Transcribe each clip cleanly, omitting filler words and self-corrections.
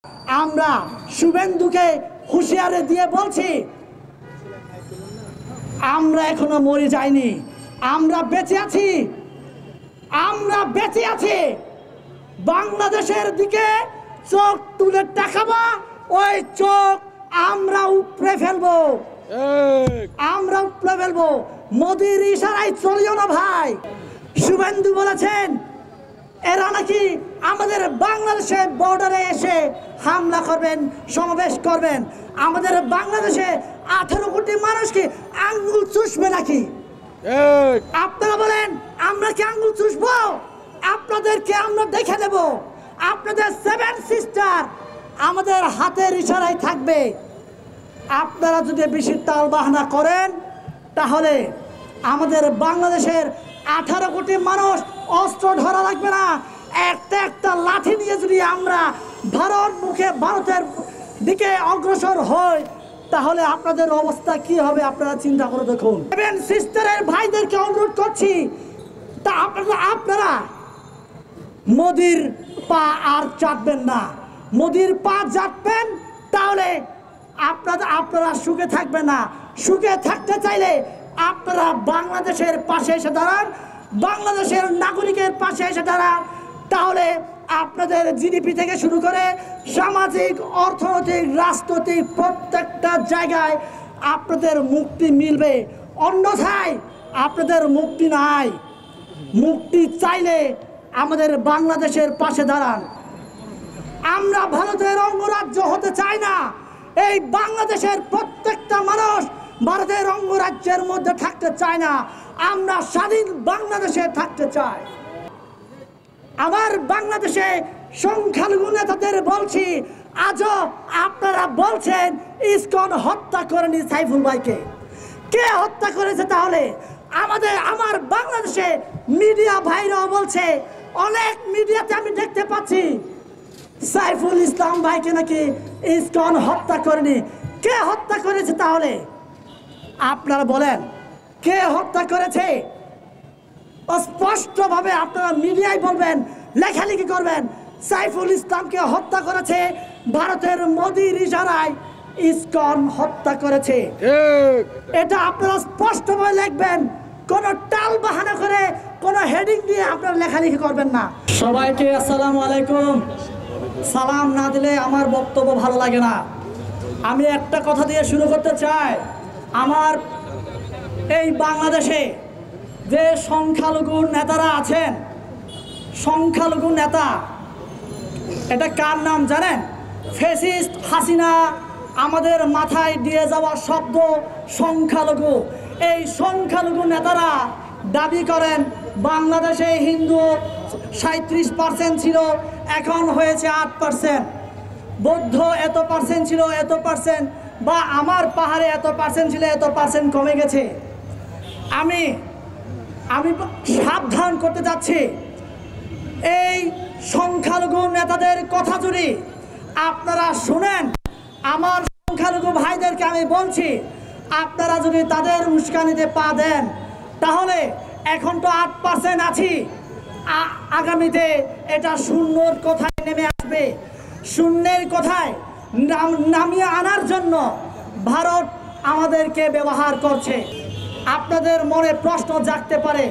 আমরা শুভেন্দুকে হুঁশিয়ারি দিয়ে বলছি, আমরা এখনো মরে যাইনি, আমরা বেঁচে আছি, আমরা বেঁচে আছি। বাংলাদেশের দিকে চোখ তুলে তাকাবা, ওই চোখ আমরা উপড়ে ফেলবো, আমরা উপড়ে ফেলবো। মোদির ইশারায় চলিও না ভাই। শুভেন্দু বলেছেন এরা নাকি আমাদের বাংলাদেশে বর্ডারে এসে হামলা করবেন, সমাবেশ করবেন। আমাদের বাংলাদেশে 18 কোটি মানুষকে আঙ্গুল চুষবে নাকি? আপনারা বলেন আমরা কি আঙ্গুল চুষবো? আপনাদেরকে আমরা দেখে দেব। আপনাদের 7 সিস্টার আমাদের হাতের ইশারায় থাকবে। আপনারা যদি বেশি তাল বাহানা করেন তাহলে আমাদের বাংলাদেশের 18 কোটি মানুষ অস্ত্র ধরা লাগবে না। একটা একটা লাঠি নিয়ে যদি আমরা ভারতের দিকে অগ্রসর হই তাহলে আপনাদের অবস্থা কি হবে আপনারা চিন্তা করে দেখুন। সেভেন সিস্টারের ভাইদেরকে অনুরোধ করছি, তা আপনারা মোদির পা আর চাটবেন না। মোদির পা চাটবেন তাহলে আপনারা সুখে থাকবেন না। সুখে থাকতে চাইলে আপনারা বাংলাদেশের পাশে এসে দাঁড়ান, বাংলাদেশের নাগরিকের পাশে এসে দাঁড়ান। তাহলে আপনাদের জিডিপি থেকে শুরু করে সামাজিক, অর্থনৈতিক, রাজনৈতিক প্রত্যেকটা জায়গায় আপনাদের মুক্তি মিলবে। অন্যথায় আপনাদের মুক্তি নাই। মুক্তি চাইলে আমাদের বাংলাদেশের পাশে দাঁড়ান। আমরা ভারতের অঙ্গরাজ্য হতে চাই না। এই বাংলাদেশের প্রত্যেকটা মানুষ ভারতের অঙ্গরাজ্যের মধ্যে থাকতে চায় না। আমরা স্বাধীন বাংলাদেশে থাকতে চাই। আমার বাংলাদেশে সংখ্যালঘু নেতাদের বলছি, আজও আপনারা বলছেন ইসকন হত্যা করেনি সাইফুল ভাইকে। কে হত্যা করেছে? তাহলে আমার বাংলাদেশে মিডিয়া ভাইরাও বলছে, অনেক মিডিয়াতে আমি দেখতে পাচ্ছি সাইফুল ইসলাম ভাইকে নাকি ইসকন হত্যা করেনি। কে হত্যা করেছে? তাহলে আপনারা বলেন কে হত্যা করেছে? স্পষ্টভাবে আপনারা মিডিয়ায় বলবেন, লেখালেখি করবেন, সাইফুল ইসলামকে হত্যা করেছে ভারতের মোদির ইশারায় ইসকন হত্যা করেছে। এটা আপনারা স্পষ্টভাবে লিখবেন, কোন টাল বাহানা করে কোন হেডিং দিয়ে আপনারা লেখালেখি করবেন না। সবাইকে আসসালামু আলাইকুম। সালাম না দিলে আমার বক্তব্য ভালো লাগে না। আমি একটা কথা দিয়ে শুরু করতে চাই। আমার এই বাংলাদেশে যে সংখ্যালঘু নেতারা আছেন, সংখ্যালঘু নেতা, এটা কার নাম জানেন? ফ্যাসিস্ট হাসিনা আমাদের মাথায় দিয়ে যাওয়া শব্দ সংখ্যালঘু। এই সংখ্যালঘু নেতারা দাবি করেন বাংলাদেশে হিন্দু 37% ছিল, এখন হয়েছে 8%। বৌদ্ধ এত পার্সেন্ট ছিল, এত পার্সেন্ট, বা আমার পাহাড়ে এত পার্সেন্ট ছিল, এত পার্সেন্ট কমে গেছে। আমি সাবধান করতে যাচ্ছি, এই সংখ্যালঘু নেতাদের কথা যদি আপনারা শুনেন, আমার সংখ্যালঘু ভাইদেরকে আমি বলছি, আপনারা যদি তাদের উস্কানিতে পা দেন তাহলে এখন তো 8% আছি, আগামীতে এটা শূন্যর কোথায় নেমে আসবে। শূন্যের কোথায় নামিয়ে আনার জন্য ভারত আমাদেরকে ব্যবহার করছে। আপনাদের মনে প্রশ্ন জাগতে পারে,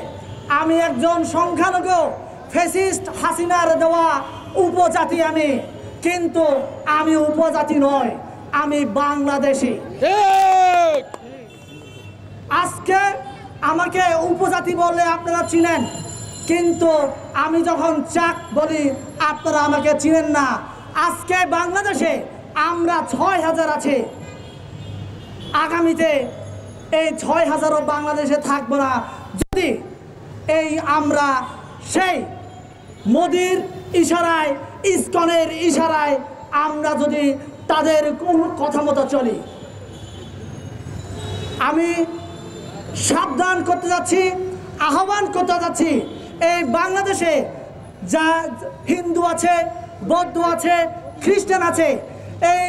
আমি একজন সংখ্যালঘু, ফ্যাসিস্ট হাসিনার দেওয়া উপজাতি আমি, কিন্তু আমি উপজাতি নয়, আমি বাংলাদেশি। আজকে আমাকে উপজাতি বললে আপনারা চিনেন, কিন্তু আমি যখন চাক বলি আপনারা আমাকে চিনেন না। আজকে বাংলাদেশে আমরা 6000 আছি, আগামীতে এই 6000ও বাংলাদেশে থাকবো না যদি আমরা সেই মোদির ইশারায়, ইসকনের ইশারায় আমরা যদি তাদের কোন কথা মতো চলি। আমি সাবধান করতে যাচ্ছি, আহ্বান করতে যাচ্ছি, এই বাংলাদেশে যা হিন্দু আছে, বৌদ্ধ আছে, খ্রিস্টান আছে, এই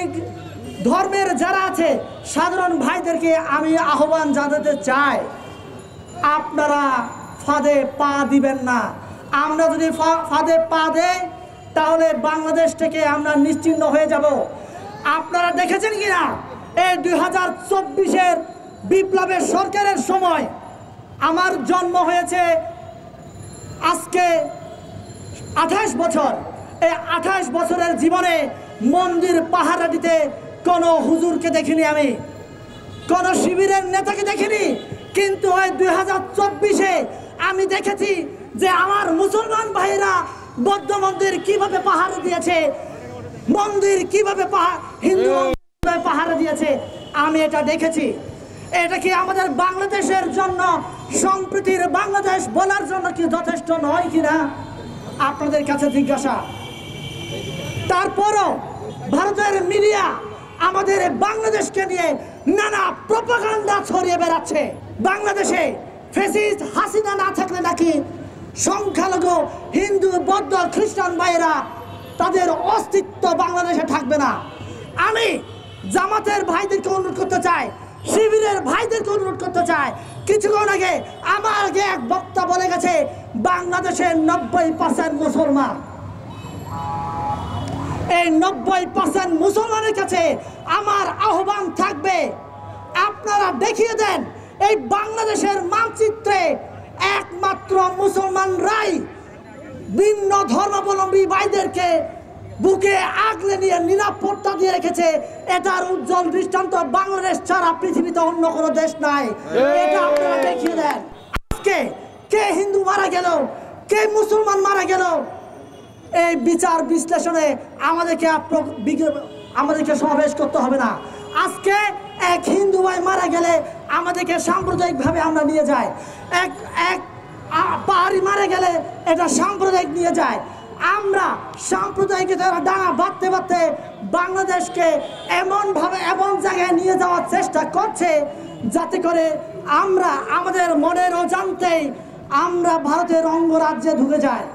ধর্মের যারা আছে সাধারণ ভাইদেরকে আমি আহ্বান জানাতে চাই, আপনারা ফাঁদে পা দিবেন না। আমরা যদি ফাঁদে পা দেই তাহলে বাংলাদেশ থেকে আমরা নিশ্চিহ্ন হয়ে যাব। আপনারা দেখেছেন কিনা এই 2024-এর বিপ্লবের সরকারের সময় আমার জন্ম হয়েছে আজকে 28 বছর। এই 28 বছরের জীবনে মন্দির পাহারা দিতে কোনো হুজুরকে দেখিনি, আমি কোনো শিবিরের নেতাকে দেখিনি। কিন্তু ওই 2024-এ আমি দেখেছি যে আমার মুসলমান ভাইরা বৌদ্ধ মন্দির কিভাবে পাহারা দিয়েছে, মন্দির কিভাবে হিন্দু পাহারা দিয়েছে, আমি এটা দেখেছি। এটা কি আমাদের বাংলাদেশের জন্য, সম্প্রীতির বাংলাদেশ বলার জন্য কি যথেষ্ট নয় কিনা আপনাদের কাছে জিজ্ঞাসা। তারপরও ভারতের মিডিয়া আমাদের বাংলাদেশকে নিয়ে নানা প্রপাগান্ডা ছড়িয়ে বেড়াচ্ছে। বাংলাদেশে ফ্যাসিস্ট হাসিনা না থাকলে নাকি সংখ্যালঘু হিন্দু বৌদ্ধ খ্রিস্টান ভাইয়েরা তাদের অস্তিত্ব বাংলাদেশে থাকবে না। আমি জামাতের ভাইদেরকে অনুরোধ করতে চাই, শিবিরের ভাইদেরকে অনুরোধ করতে চাই। কিছুক্ষণ আগে আমার আগে এক বক্তা বলে গেছে বাংলাদেশের 90% মুসলমান। এই 90% মুসলমানের কাছে আমার আহ্বান থাকবে, আপনারা দেখিয়ে দেন এই বাংলাদেশের মানচিত্রে একমাত্র মুসলমানরাই ভিন্ন ধর্মাবলম্বী ভাইদেরকে বুকে আগলে নিয়ে নিরাপত্তা দিয়ে রেখেছে। এটার উজ্জ্বল দৃষ্টান্ত বাংলাদেশ ছাড়া পৃথিবীতে অন্য কোনো দেশ নাই। এটা আপনারা দেখিয়ে দেন। আজকে কে হিন্দু মারা গেল, কে মুসলমান মারা গেল, এই বিচার বিশ্লেষণে আমাদেরকে সমাবেশ করতে হবে না। আজকে এক হিন্দু ভাই মারা গেলে আমাদেরকে সাম্প্রদায়িকভাবে আমরা নিয়ে যাই, এক পাহাড়ি মারা গেলে এটা সাম্প্রদায়িক নিয়ে যায়। আমরা সাম্প্রদায়িকতার ডানা বাঁধতে বাঁধতে বাংলাদেশকে এমনভাবে এমন জায়গায় নিয়ে যাওয়ার চেষ্টা করছে যাতে করে আমরা আমাদের মনের অজান্তেই আমরা ভারতের অঙ্গরাজ্যে ঢুকে যাই।